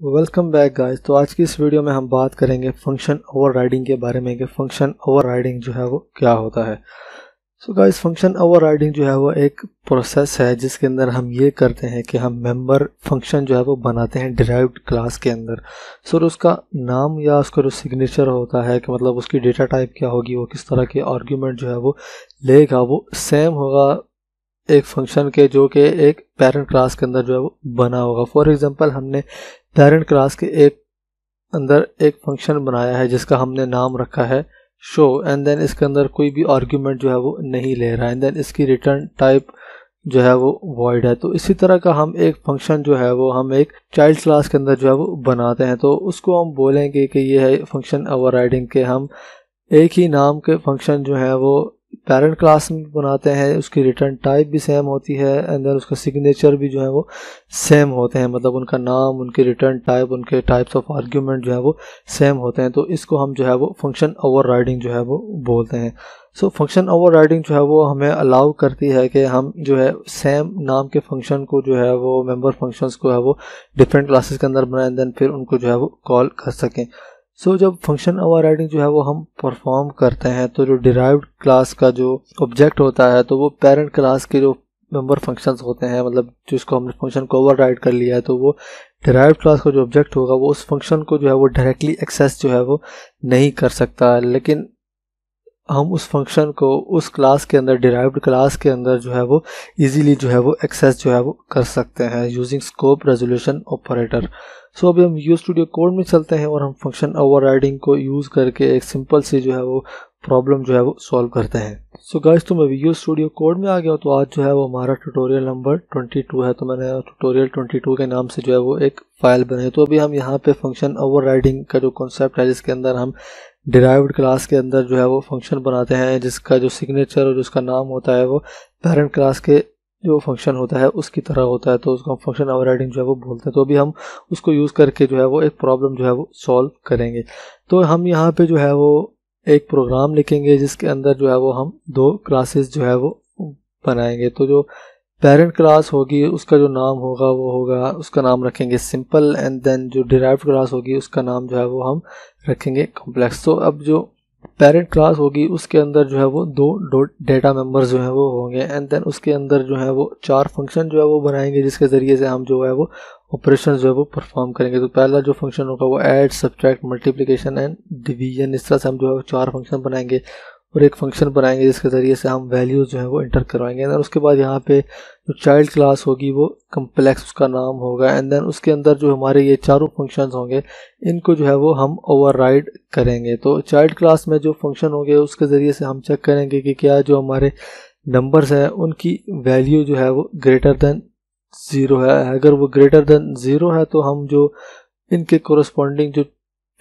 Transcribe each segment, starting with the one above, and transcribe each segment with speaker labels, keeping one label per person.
Speaker 1: Welcome back guys. तो आज की इस वीडियो में हम बात करेंगे फंक्शन ओवरराइडिंग के बारे में कि फंक्शन ओवरराइडिंग जो है वो क्या होता है। सो गाइस, फंक्शन ओवरराइडिंग जो है वो एक प्रोसेस है जिसके अंदर हम ये करते हैं कि हम मेंबर फंक्शन जो है वो बनाते हैं डिराइव्ड क्लास के अंदर। सो उसका नाम या उसका जो सिग्नेचर होता है कि मतलब उसकी डेटा टाइप क्या होगी, वो किस तरह के आर्ग्यूमेंट जो है वो लेगा, वो सेम होगा एक फंक्शन के जो कि एक पेरेंट क्लास के अंदर जो है वो बना होगा। फॉर एग्जांपल, हमने पेरेंट क्लास के एक अंदर एक फंक्शन बनाया है जिसका हमने नाम रखा है शो, एंड देन इसके अंदर कोई भी आर्ग्यूमेंट जो है वो नहीं ले रहा है, एंड देन इसकी रिटर्न टाइप जो है वो वॉइड है। तो इसी तरह का हम एक फंक्शन जो है वो हम एक चाइल्ड क्लास के अंदर जो है वो बनाते हैं। तो उसको हम बोलेंगे कि ये है फंक्शन ओवरराइडिंग के हम एक ही नाम के फंक्शन जो है वो पेरेंट क्लास में बनाते हैं, उसकी रिटर्न टाइप भी सेम होती है एंड देन उसका सिग्नेचर भी जो है वो सेम होते हैं, मतलब उनका नाम, उनकी रिटर्न टाइप, उनके टाइप्स ऑफ आर्ग्यूमेंट जो है वो सेम होते हैं। तो इसको हम जो है वो फंक्शन ओवरराइडिंग जो है वो बोलते हैं। सो फंक्शन ओवरराइडिंग जो है वो हमें अलाउ करती है कि हम जो है सेम नाम के फंक्शन को जो है वो मेंबर फंक्शंस को है वो डिफरेंट क्लासेस के अंदर बनाएं, देन फिर उनको जो है वो कॉल कर सकें। सो जब फंक्शन ओवरराइडिंग जो है वो हम परफॉर्म करते हैं तो जो डिराइव्ड क्लास का जो ऑब्जेक्ट होता है तो वो पेरेंट क्लास के जो मेंबर फंक्शंस होते हैं, मतलब जिसको हमने फंक्शन को ओवरराइड कर लिया है, तो वो डिराइव्ड क्लास का जो ऑब्जेक्ट होगा वो उस फंक्शन को जो है वो डायरेक्टली एक्सेस जो है वो नहीं कर सकता, लेकिन हम उस फंक्शन को उस क्लास के अंदर, डिराइव्ड क्लास के अंदर जो है वो इजीली जो है वो एक्सेस जो है वो कर सकते हैं यूजिंग स्कोप रेजोल्यूशन ऑपरेटर। सो अभी हम विजुअल स्टूडियो कोड में चलते हैं और हम फंक्शन ओवरराइडिंग को यूज़ करके एक सिंपल सी जो है वो प्रॉब्लम जो है वो सॉल्व करते हैं। सो गाइस, तो मैं विजुअल स्टूडियो कोड में आ गया हूँ। तो आज जो है वो हमारा ट्यूटोरियल नंबर 22 है। तो मैंने ट्यूटोरियल 22 के नाम से जो है वो एक फाइल बनाई। तो अभी हम यहाँ पे फंक्शन ओवरराइडिंग का जो कॉन्सेप्ट है जिसके अंदर हम डिराइव्ड क्लास के अंदर जो है वो फंक्शन बनाते हैं जिसका जो सिग्नेचर और जिसका नाम होता है वो पेरेंट क्लास के जो फंक्शन होता है उसकी तरह होता है, तो उसको हम फंक्शन ओवरराइडिंग जो है वो बोलते हैं। तो अभी हम उसको यूज़ करके जो है वो एक प्रॉब्लम जो है वो सॉल्व करेंगे। तो हम यहाँ पे जो है वो एक प्रोग्राम लिखेंगे जिसके अंदर जो है वो हम दो क्लासेस जो है वो बनाएंगे। तो जो पेरेंट क्लास होगी उसका जो नाम होगा वो होगा, उसका नाम रखेंगे सिंपल, एंड देन जो डिराइव्ड क्लास होगी उसका नाम जो है वो हम रखेंगे कॉम्प्लेक्स। तो अब जो पेरेंट क्लास होगी उसके अंदर जो है वो दो डेटा मेंबर्स जो है वो होंगे, एंड देन उसके अंदर जो है वो चार फंक्शन जो है वो बनाएंगे जिसके ज़रिए से हम जो है वो ऑपरेशन जो है वो परफॉर्म करेंगे। तो पहला जो फंक्शन होगा वो add, subtract, multiplication and division, इस तरह से हम जो है वो चार फंक्शन बनाएंगे और एक फंक्शन बनाएंगे जिसके ज़रिए से हम वैल्यूज़ जो है वो इंटर करवाएंगे। एंड उसके बाद यहाँ पे जो चाइल्ड क्लास होगी वो कम्प्लेक्स उसका नाम होगा, एंड देन उसके अंदर जो हमारे ये चारों फंक्शंस होंगे इनको जो है वो हम ओवरराइड करेंगे। तो चाइल्ड क्लास में जो फंक्शन होंगे उसके ज़रिए से हम चेक करेंगे कि क्या जो हमारे नंबर्स हैं उनकी वैल्यू जो है वो ग्रेटर देन 0 है। अगर वो ग्रेटर देन 0 है तो हम जो इनके कोरस्पॉन्डिंग जो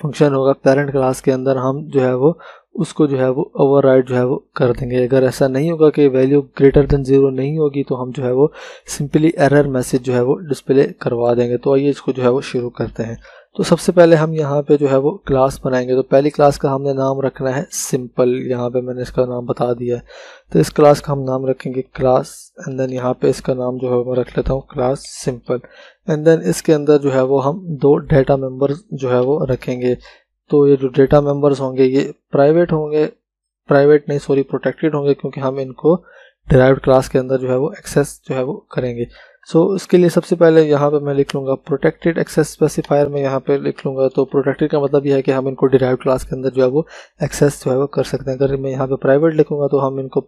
Speaker 1: फंक्शन होगा पेरेंट क्लास के अंदर हम जो है वो उसको जो है वो ओवरराइड जो है वो कर देंगे। अगर ऐसा नहीं होगा कि वैल्यू ग्रेटर देन 0 नहीं होगी तो हम जो है वो सिंपली एरर मैसेज जो है वो डिस्प्ले करवा देंगे। तो आइए इसको जो है वो शुरू करते हैं। तो सबसे पहले हम यहाँ पे जो है वो क्लास बनाएंगे। तो पहली क्लास का हमने नाम रखना है सिंपल, यहाँ पे मैंने इसका नाम बता दिया है। तो इस क्लास का हम नाम रखेंगे क्लास, एंड देन यहाँ पे इसका नाम जो है मैं रख लेता हूँ क्लास सिंपल, एंड देन इसके अंदर जो है वो हम दो डेटा मेंबर्स जो है वो रखेंगे। तो ये जो डेटा मेंबर्स होंगे ये प्राइवेट होंगे, प्राइवेट नहीं सॉरी प्रोटेक्टेड होंगे, क्योंकि हम इनको डिराइव्ड क्लास के अंदर जो है वो एक्सेस जो है वो करेंगे। सो इसके लिए सबसे पहले यहाँ पे मैं लिख लूँगा प्रोटेक्टेड एक्सेस स्पेसिफायर में यहाँ पे लिख लूँगा। तो प्रोटेक्टेड का मतलब यह है कि हम इनको डिराइव्ड क्लास के अंदर जो है वो एक्सेस जो है वो कर सकते हैं। अगर मैं यहाँ पे प्राइवेट लिखूँगा तो हम इनको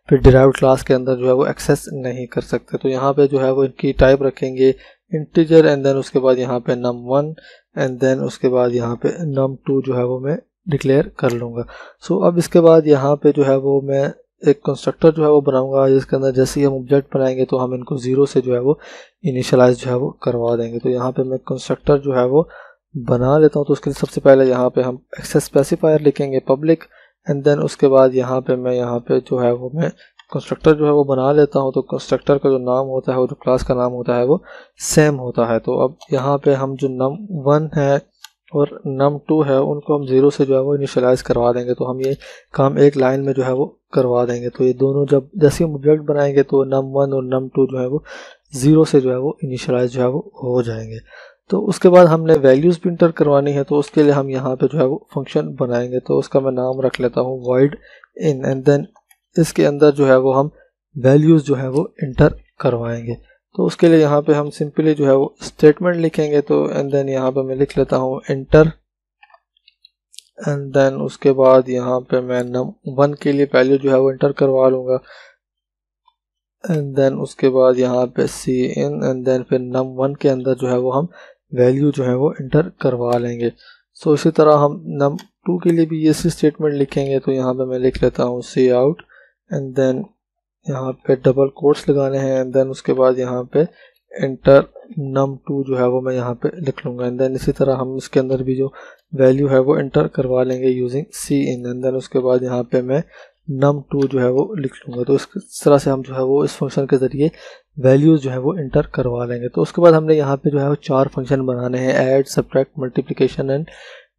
Speaker 1: फिर डिराइव्ड क्लास के अंदर जो है वो एक्सेस नहीं कर सकते। तो यहाँ पे जो है वो इनकी टाइप रखेंगे इंटीजर, एंड देन उसके बाद यहाँ पे num1, एंड देन उसके बाद यहाँ पे num2 जो है वो मैं डिक्लेयर कर लूँगा। सो अब इसके बाद यहाँ पे जो है वो मैं एक कंस्ट्रक्टर जो है वो बनाऊंगा जिसके अंदर जैसे ही हम ऑब्जेक्ट बनाएंगे तो हम इनको 0 से जो है वो इनिशियलाइज जो है वो करवा देंगे। तो यहाँ पे मैं कंस्ट्रक्टर जो है वो बना लेता हूँ। तो उसके लिए सबसे पहले यहाँ पे हम एक्सेस स्पेसिफायर लिखेंगे पब्लिक, एंड देन उसके बाद यहाँ पे मैं यहाँ पे जो है वो मैं कंस्ट्रक्टर जो है वो बना लेता हूँ। तो कंस्ट्रक्टर का जो नाम होता है वो जो क्लास का नाम होता है वो सेम होता है। तो अब यहाँ पे हम जो num1 है और num2 है उनको हम 0 से जो है वो इनिशियलाइज करवा देंगे। तो हम ये काम एक लाइन में जो है वो करवा देंगे। तो ये दोनों जब जैसे हम ऑब्जेक्ट बनाएंगे तो num1 और num2 जो है वो 0 से जो है वो इनिशियलाइज जो है वो हो जाएंगे। तो उसके बाद हमने वैल्यूज़ भी इंटर करवानी है, तो उसके लिए हम यहाँ पे जो है वो फंक्शन बनाएंगे। तो उसका मैं नाम रख लेता हूँ void in, एंड देन इसके अंदर जो है वो हम वैल्यूज़ जो है वो इंटर करवाएंगे। तो उसके लिए यहाँ पे हम सिंपली जो है वो स्टेटमेंट लिखेंगे। तो एंड देन यहाँ पे मैं लिख लेता हूँ इंटर, एंड देन उसके बाद यहाँ पे मैं num1 के लिए वैल्यू जो है वो इंटर करवा लूँगा, एंड देन उसके बाद यहाँ पे cin, एंड देन फिर num1 के अंदर जो है वो हम वैल्यू जो है वो इंटर करवा लेंगे। सो इसी तरह हम num2 के लिए भी ये स्टेटमेंट लिखेंगे। तो यहाँ पे मैं लिख लेता हूँ cout, एंड देन यहाँ पे डबल कोट्स लगाने हैं, एंड देन उसके बाद यहाँ पे इंटर num2 जो है वो मैं यहाँ पे लिख लूँगा। एंड देन इसी तरह हम इसके अंदर भी जो वैल्यू है वो इंटर करवा लेंगे यूजिंग cin, एंड देन उसके बाद यहाँ पे मैं num2 जो है वो लिख लूँगा। तो इस तरह से हम जो है वो इस फंक्शन के ज़रिए वैल्यूज़ जो है वो इंटर करवा लेंगे। तो उसके बाद हमने यहाँ पे जो है वो 4 फंक्शन बनाने हैं, add, subtract, multiplication and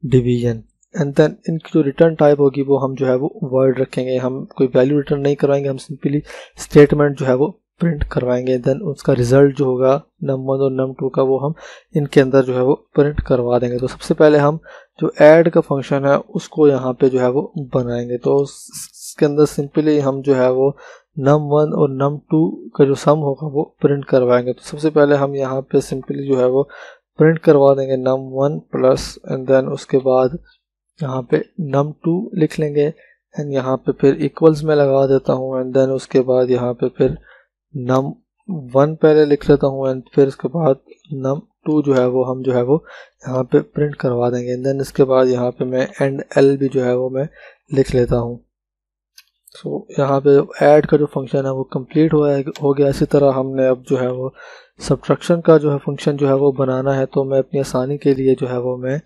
Speaker 1: division. And then इनकी जो रिटर्न टाइप होगी वो हम जो है वो वर्ड रखेंगे, हम कोई वैल्यू रिटर्न नहीं करवाएंगे, हम सिंपली स्टेटमेंट जो है वो प्रिंट करवाएंगे। देन उसका रिजल्ट जो होगा num1 और num2 का वो हम इनके अंदर जो है वो प्रिंट करवा देंगे। तो सबसे पहले हम जो ऐड का फंक्शन है उसको यहाँ पे जो है वो बनाएंगे। तो उसके अंदर सिंपली हम जो है वो num1 और num2 का जो सम होगा वो प्रिंट करवाएंगे। तो सबसे पहले हम यहाँ पे सिंपली जो है वो प्रिंट करवा देंगे num1 प्लस, एंड देन उसके बाद यहाँ पे num2 लिख लेंगे, एंड यहाँ पे फिर इक्वल्स में लगा देता हूँ, एंड देन उसके बाद यहाँ पे फिर num1 पहले लिख लेता हूँ, एंड फिर उसके बाद num2 जो है वो हम जो है वो यहाँ पे प्रिंट करवा देंगे। एंड देन इसके बाद यहाँ पे मैं एंड एल भी जो है वो मैं लिख लेता हूँ। सो यहाँ पे ऐड का जो फंक्शन है वो कंप्लीट हो गया। इसी तरह हमने अब जो है वो सब्ट्रैक्शन का जो है फंक्शन जो है वो बनाना है। तो मैं अपनी आसानी के लिए जो है वो मैं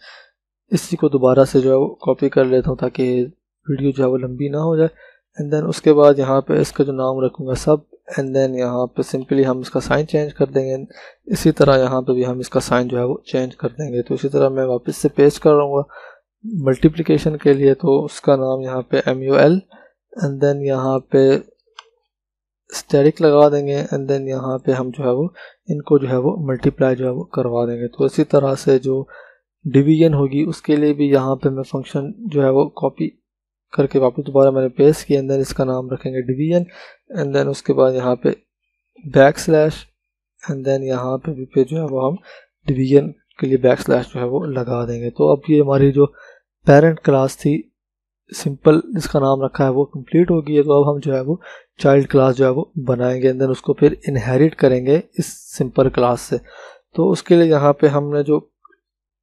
Speaker 1: इसी को दोबारा से जो है वो कॉपी कर लेता हूँ ताकि वीडियो जो है वो लंबी ना हो जाए। एंड देन उसके बाद यहाँ पे इसका जो नाम रखूँगा सब, एंड देन यहाँ पे सिंपली हम इसका साइन चेंज कर देंगे। इसी तरह यहाँ पे भी हम इसका साइन जो है वो चेंज कर देंगे। तो इसी तरह मैं वापस से पेस्ट कर रहा हूँ मल्टीप्लिकेशन के लिए, तो उसका नाम यहाँ पे MUL, एंड देन यहाँ पे स्टेरिक लगा देंगे, एंड देन यहाँ पे हम जो है वो इनको जो है वो मल्टीप्लाई जो है वो करवा देंगे। तो इसी तरह से जो डिवीजन होगी उसके लिए भी यहाँ पे मैं फंक्शन जो है वो कॉपी करके वापस दोबारा मैंने पेस्ट किया, एंड देन इसका नाम रखेंगे डिवीजन, एंड देन उसके बाद यहाँ पे बैकस्लैश, एंड देन यहाँ पे जो है वो हम डिवीजन के लिए बैकस्लैश जो है वो लगा देंगे। तो अब ये हमारी जो पेरेंट क्लास थी सिंपल जिसका नाम रखा है वो कंप्लीट हो गई है। तो अब हम जो है वो चाइल्ड क्लास जो है वो बनाएंगे, एंड देन उसको फिर इनहेरिट करेंगे इस सिंपल क्लास से। तो उसके लिए यहाँ पे हमने जो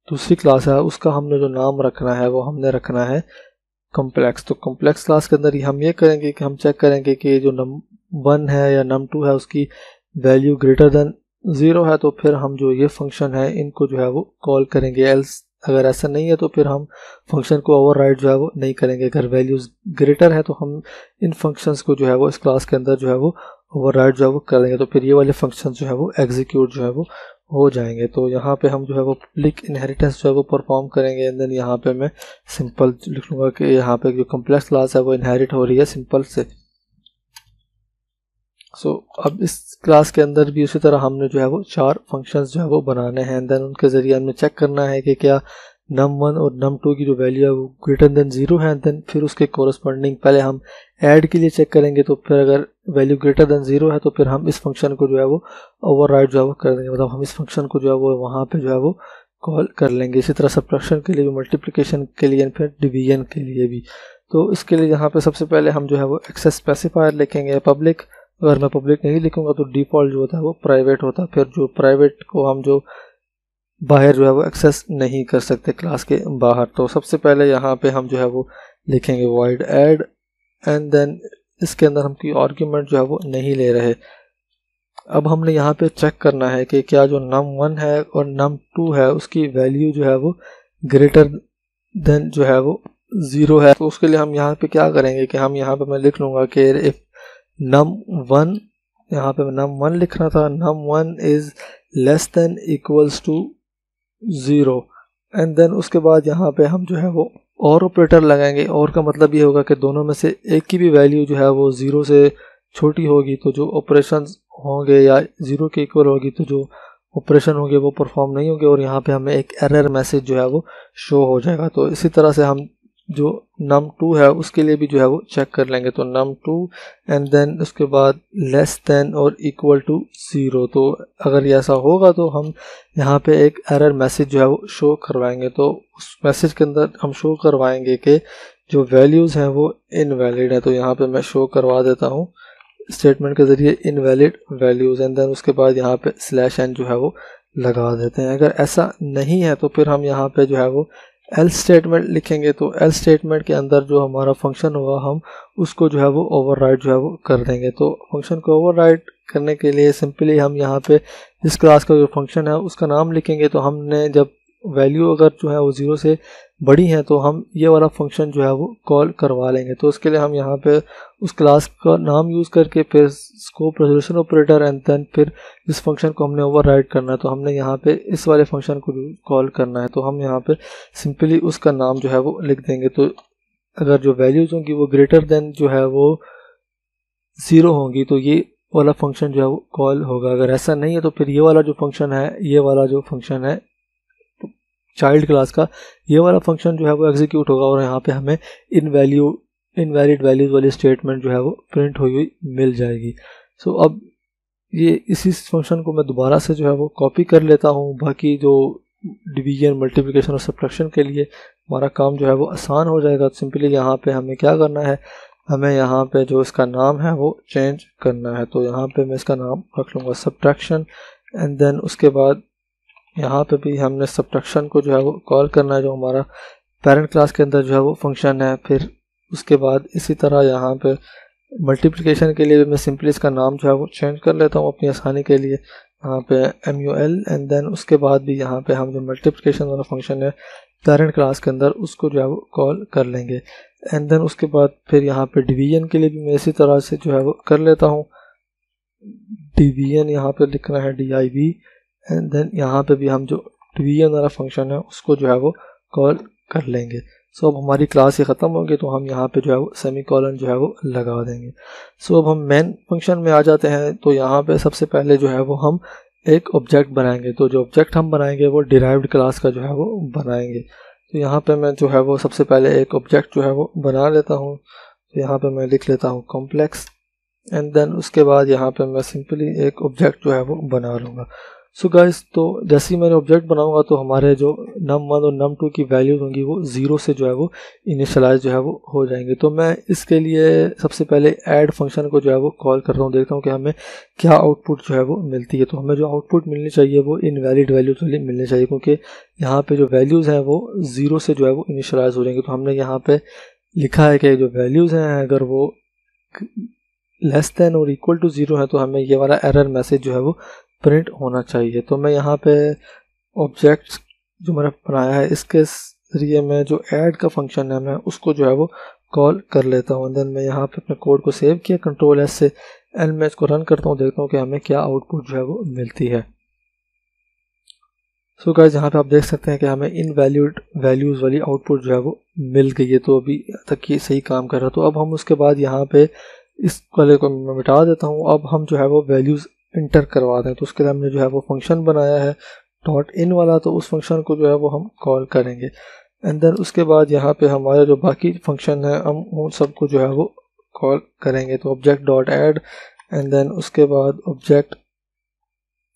Speaker 1: दूसरी क्लास है उसका हमने जो नाम रखना है वो हमने रखना है कॉम्प्लेक्स। तो कॉम्प्लेक्स क्लास के अंदर ही हम ये करेंगे कि हम चेक करेंगे कि जो num1 है या num2 है उसकी वैल्यू ग्रेटर देन 0 है, तो फिर हम जो ये फंक्शन है इनको जो है वो कॉल करेंगे। एल्स अगर ऐसा नहीं है तो फिर हम फंक्शन को ओवरराइड जो है वो नहीं करेंगे। अगर वैल्यूज ग्रेटर है तो हम इन फंक्शंस को जो है वो इस क्लास के अंदर जो है वो ओवरराइड जो है वो करेंगे। तो फिर ये वाले फंक्शन जो है वो एग्जीक्यूट जो है वो हो जाएंगे। तो यहाँ पे हम जो है वो पब्लिक इनहेरिटेंस जो है वो परफॉर्म करेंगे, एंड देन यहाँ पे मैं सिंपल लिख लूँगा कि यहाँ पे जो कॉम्प्लेक्स क्लास है वो इनहेरिट हो रही है सिंपल से। सो अब इस क्लास के अंदर भी उसी तरह हमने जो है वो 4 फंक्शंस जो है वो बनाने हैं, एंड देन उनके ज़रिए हमें चेक करना है कि क्या num1 और num2 की जो वैल्यू है वो ग्रेटर देन 0 है। देन फिर उसके कोरस्पॉन्डिंग पहले हम ऐड के लिए चेक करेंगे, तो फिर अगर वैल्यू ग्रेटर देन 0 है तो फिर हम इस फंक्शन को जो है वो ओवरराइड जो है वो कर देंगे, मतलब हम इस फंक्शन को जो है वो वहाँ पे जो है वो कॉल कर लेंगे। इसी तरह सब्ट्रैक्शन के लिए भी, मल्टीप्लिकेशन के लिए, फिर डिवीजन के लिए भी। तो इसके लिए यहाँ पे सबसे पहले हम जो है वो एक्सेस स्पेसिफायर लिखेंगे पब्लिक। अगर मैं पब्लिक नहीं लिखूंगा तो डिफ़ॉल्ट जो होता है वो प्राइवेट होता है, फिर जो प्राइवेट को हम जो बाहर जो है वो एक्सेस नहीं कर सकते क्लास के बाहर। तो सबसे पहले यहाँ पे हम जो है वो लिखेंगे void add, एंड देन इसके अंदर हम कोई आर्ग्यूमेंट जो है वो नहीं ले रहे। अब हमने यहाँ पे चेक करना है कि क्या जो num1 है और num2 है उसकी वैल्यू जो है वो ग्रेटर देन जो है वो 0 है। तो उसके लिए हम यहाँ पे क्या करेंगे कि हम यहाँ पे मैं लिख लूँगा कि इफ num1, यहाँ पे num1 लिख रहा था, num1 is less than equals to 0, and then उसके बाद यहाँ पे हम जो है वो और ऑपरेटर लगाएंगे। और का मतलब ये होगा कि दोनों में से एक की भी वैल्यू जो है वो 0 से छोटी होगी तो जो ऑपरेशंस होंगे, या 0 के इक्वल होगी तो जो ऑपरेशन होंगे वो परफॉर्म नहीं होंगे और यहाँ पे हमें एक एरर मैसेज जो है वो शो हो जाएगा। तो इसी तरह से हम जो num2 है उसके लिए भी जो है वो चेक कर लेंगे। तो num2 एंड देन उसके बाद लेस देन और इक्वल टू 0। तो अगर ये ऐसा होगा तो हम यहाँ पे एक एरर मैसेज जो है वो शो करवाएंगे। तो उस मैसेज के अंदर हम शो करवाएंगे कि जो वैल्यूज़ हैं वो इनवैलिड है। तो यहाँ पे मैं शो करवा देता हूँ स्टेटमेंट के ज़रिए इनवैलिड वैल्यूज़ एंड देन उसके बाद यहाँ पे /n जो है वो लगा देते हैं। अगर ऐसा नहीं है तो फिर हम यहाँ पे जो है वो एल्स स्टेटमेंट लिखेंगे। तो एल्स स्टेटमेंट के अंदर जो हमारा फंक्शन होगा हम उसको जो है वो ओवरराइड जो है वो कर देंगे। तो फंक्शन को ओवरराइड करने के लिए सिंपली हम यहाँ पे इस क्लास का जो फंक्शन है उसका नाम लिखेंगे। तो हमने जब वैल्यू अगर जो है वो 0 से बड़ी है तो हम ये वाला फंक्शन जो है वो कॉल करवा लेंगे। तो उसके लिए हम यहाँ पे उस क्लास का नाम यूज़ करके फिर scope resolution operator and then फिर इस फंक्शन को हमने ओवरराइड करना है। तो हमने यहाँ पे इस वाले फंक्शन को कॉल करना है। तो हम यहाँ पे सिंपली उसका नाम जो है वो लिख देंगे। तो अगर जो वैल्यूज़ होंगी वो ग्रेटर देन जो है वो 0 होंगी तो ये वाला फंक्शन जो है वो कॉल होगा। अगर ऐसा नहीं है तो फिर ये वाला जो फंक्शन है चाइल्ड क्लास का, ये वाला फंक्शन जो है वो एग्जीक्यूट होगा और यहाँ पे हमें इनवैलिड वैल्यूज़ वाली स्टेटमेंट जो है वो प्रिंट हुई मिल जाएगी। सो अब ये इसी फंक्शन को मैं दोबारा से जो है वो कॉपी कर लेता हूँ। बाकी जो डिवीजन मल्टीप्लिकेशन और सब्ट्रैक्शन के लिए हमारा काम जो है वो आसान हो जाएगा। सिंपली यहाँ पे हमें क्या करना है, हमें यहाँ पे जो इसका नाम है वो चेंज करना है। तो यहाँ पे मैं इसका नाम रख लूँगा सब्ट्रैक्शन एंड देन उसके बाद यहाँ पे भी हमने सब्ट्रैक्शन को जो है वो कॉल करना है जो हमारा पेरेंट क्लास के अंदर जो है वो फंक्शन है। फिर उसके बाद इसी तरह यहाँ पे मल्टीप्लिकेशन के लिए मैं सिंपली इसका नाम जो है वो चेंज कर लेता हूँ अपनी आसानी के लिए, यहाँ पे MUL एंड देन उसके बाद भी यहाँ पे हम जो मल्टीप्लिकेशन वाला फंक्शन है पेरेंट क्लास के अंदर उसको जो है वो कॉल कर लेंगे। एंड देन उसके बाद फिर यहाँ पे डिवीजन के लिए भी मैं इसी तरह से जो है वो कर लेता हूँ। डिवीजन यहाँ पे लिखना है DIV एंड देन यहाँ पे भी हम जो डिवीजन वाला फंक्शन है उसको जो है वो कॉल कर लेंगे। सो अब हमारी क्लास ये ख़त्म होगी तो हम यहाँ पे जो है वो सेमीकोलन जो है वो लगा देंगे। सो अब हम मेन फंक्शन में आ जाते हैं। तो यहाँ पे सबसे पहले जो है वो हम एक ऑब्जेक्ट बनाएंगे। तो जो ऑब्जेक्ट हम बनाएंगे वो डिराइव्ड क्लास का जो है वो बनाएंगे। तो यहाँ पे मैं जो है वो सबसे पहले एक ऑब्जेक्ट जो है वो बना लेता हूँ। तो यहाँ पे मैं लिख लेता हूँ कॉम्प्लेक्स एंड देन उसके बाद यहाँ पे मैं सिंपली एक ऑब्जेक्ट जो है वो बना लूँगा। सो गाइस, तो जैसे ही मैंने ऑब्जेक्ट बनाऊंगा तो हमारे जो num1 और num2 की वैल्यूज होंगी वो 0 से जो है वो इनिशियलाइज जो है वो हो जाएंगे। तो मैं इसके लिए सबसे पहले ऐड फंक्शन को जो है वो कॉल कर रहा हूँ, देखता हूँ कि हमें क्या आउटपुट जो है वो मिलती है। तो हमें जो आउटपुट मिलनी चाहिए वो इनवैलिड वैल्यूज वाली मिलनी चाहिए, क्योंकि यहाँ पे जो वैल्यूज़ हैं वो 0 से जो है वो इनिशियलाइज हो जाएंगे। तो हमने यहाँ पे लिखा है कि जो वैल्यूज़ हैं अगर वो लेस देन और इक्वल टू 0 है तो हमें ये वाला एरर मैसेज जो है वो प्रिंट होना चाहिए। तो मैं यहाँ पे ऑब्जेक्ट जो मैंने बनाया है इसके जरिए मैं जो ऐड का फंक्शन है मैं उसको जो है वो कॉल कर लेता हूँ। देन मैं यहाँ पे अपने कोड को सेव किया Ctrl+S से एंड मैं इसको रन करता हूँ, देखता हूँ कि हमें क्या आउटपुट जो है वो मिलती है। सो गाइस, यहाँ पे आप देख सकते हैं कि हमें इनवैलिड वैल्यूज़ वाली आउटपुट जो है वो मिल गई है। तो अभी तक ये सही काम कर रहा है। तो अब हम उसके बाद यहाँ पे इस वाले को मैं मिटा देता हूँ। अब हम जो है वो वैल्यूज़ इंटर करवा दें। तो उसके लिए हमने जो है वो फंक्शन बनाया है .in वाला, तो उस फंक्शन को जो है वो हम कॉल करेंगे। एंड देन उसके बाद यहाँ पे हमारे जो बाकी फंक्शन है हम उन सबको जो है वो कॉल करेंगे। तो object dot add and then उसके बाद ऑब्जेक्ट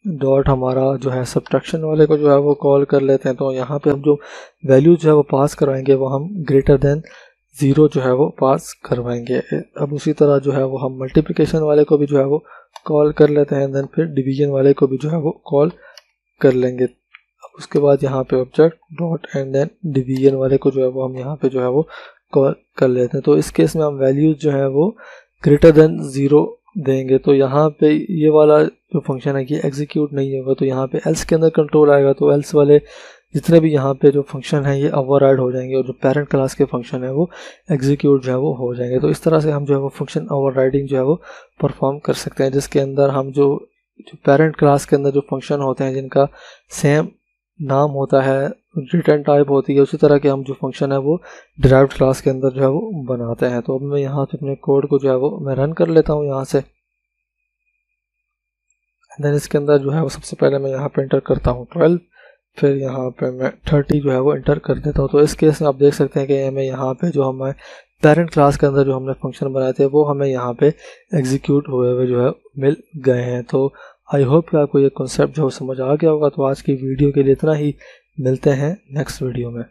Speaker 1: डॉट हमारा जो है सब्ट्रैक्शन वाले को जो है वो कॉल कर लेते हैं। तो यहाँ पे हम जो वैल्यू जो है वो पास करवाएंगे वो हम ग्रेटर देन 0 जो है वो पास करवाएंगे। अब उसी तरह जो है वो हम मल्टीप्लिकेशन वाले को भी जो है वो कॉल कर लेते हैं। देन फिर डिवीजन वाले को भी जो है वो कॉल कर लेंगे। अब उसके बाद यहाँ पे object dot and then division वाले को जो है वो हम यहाँ पे जो है वो कॉल कर लेते हैं। तो इस केस में हम वैल्यूज जो है वो ग्रेटर देन 0 देंगे। तो यहाँ पे ये वाला जो फंक्शन है ये एग्जीक्यूट नहीं होगा। तो यहाँ पे एल्स के अंदर कंट्रोल आएगा। तो एल्स वाले जितने भी यहाँ पे जो फंक्शन है ये ओवरराइड हो जाएंगे और जो पेरेंट क्लास के फंक्शन है वो एग्जीक्यूट जो है वो हो जाएंगे। तो इस तरह से हम जो है वो फंक्शन ओवरराइडिंग जो है वो परफॉर्म कर सकते हैं, जिसके अंदर हम जो पेरेंट क्लास के अंदर जो फंक्शन होते हैं जिनका सेम नाम होता है, रिटर्न टाइप होती है, उसी तरह के हम जो फंक्शन है वो डिराइव्ड क्लास के अंदर जो है वो बनाते हैं। तो अब मैं यहाँ पे अपने कोड को जो है वो मैं रन कर लेता हूँ यहाँ से देन इसके अंदर जो है वो सबसे पहले मैं यहाँ पे इंटर करता हूँ 12, फिर यहाँ पे मैं 30 जो है वो इंटर कर देता हूँ। तो इस केस में आप देख सकते हैं कि हमें यहाँ पे जो हमें पेरेंट क्लास के अंदर जो हमने फंक्शन बनाए थे वो हमें यहाँ पे एग्जीक्यूट हुए हुए जो है मिल गए हैं। तो आई होप कि आपको ये कॉन्सेप्ट जो समझ आ गया होगा। तो आज की वीडियो के लिए इतना ही, मिलते हैं नेक्स्ट वीडियो में।